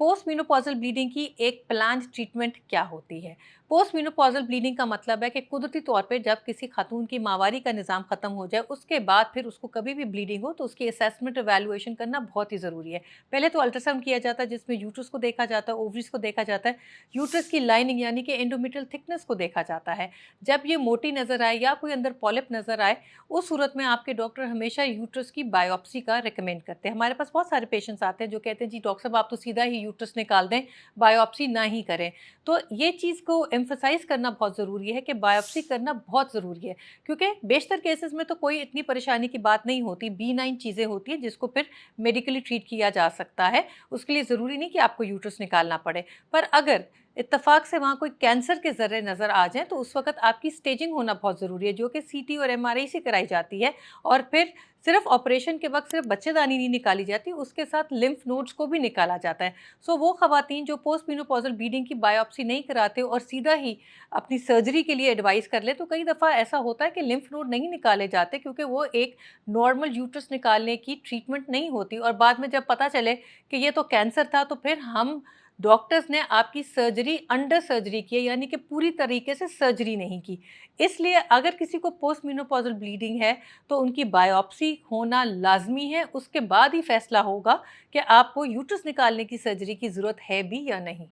Post menopausal bleeding की एक planned treatment क्या होती है? पोस्ट मेनोपॉज़ल ब्लीडिंग का मतलब है कि कुदरती तौर पे जब किसी खातून की माहवारी का निज़ाम ख़त्म हो जाए, उसके बाद फिर उसको कभी भी ब्लीडिंग हो तो उसकी असेसमेंट इवैल्यूएशन करना बहुत ही ज़रूरी है। पहले तो अल्ट्रासाउंड किया जाता है जिसमें यूट्रस को देखा जाता है, ओवरीज़ को देखा जाता है, यूट्रस की लाइनिंग यानी कि एंडोमेट्रियल थिकनेस को देखा जाता है। जब ये मोटी नज़र आए या कोई अंदर पॉलिप नज़र आए, उस सूरत में आपके डॉक्टर हमेशा यूट्रस की बायोप्सी का रिकमेंड करते हैं। हमारे पास बहुत सारे पेशेंट्स आते हैं जो कहते हैं जी डॉक्टर साहब आप तो सीधा ही यूट्रस निकाल दें, बायोप्सी ना ही करें। तो ये चीज़ को एम्फसाइज़ करना बहुत ज़रूरी है कि बायोप्सी करना बहुत ज़रूरी है, क्योंकि बेशतर केसेज़ में तो कोई इतनी परेशानी की बात नहीं होती, B9 चीज़ें होती हैं जिसको फिर मेडिकली ट्रीट किया जा सकता है। उसके लिए ज़रूरी नहीं कि आपको यूट्रस निकालना पड़े। पर अगर इत्तेफ़ाक से वहाँ कोई कैंसर के ज़र्रे नज़र आ जाएँ तो उस वक़्त आपकी स्टेजिंग होना बहुत ज़रूरी है, जो कि सीटी और एमआरआई से कराई जाती है। और फिर सिर्फ़ ऑपरेशन के वक़्त सिर्फ़ बच्चेदानी नहीं निकाली जाती, उसके साथ लिम्फ नोड्स को भी निकाला जाता है। सो वो ख़वातीन जो पोस्ट मेनोपॉज़ल ब्लीडिंग की बायोप्सी नहीं कराते और सीधा ही अपनी सर्जरी के लिए एडवाइस कर ले, तो कई दफ़ा ऐसा होता है कि लिम्फ नोड नहीं निकाले जाते क्योंकि वो एक नॉर्मल यूट्रस निकालने की ट्रीटमेंट नहीं होती और बाद में जब पता चले कि ये तो कैंसर था, तो फिर हम डॉक्टर्स ने आपकी सर्जरी अंडर सर्जरी की है, यानी कि पूरी तरीके से सर्जरी नहीं की। इसलिए अगर किसी को पोस्ट मेनोपॉज़ल ब्लीडिंग है तो उनकी बायोप्सी होना लाज़मी है, उसके बाद ही फैसला होगा कि आपको यूट्रस निकालने की सर्जरी की ज़रूरत है भी या नहीं।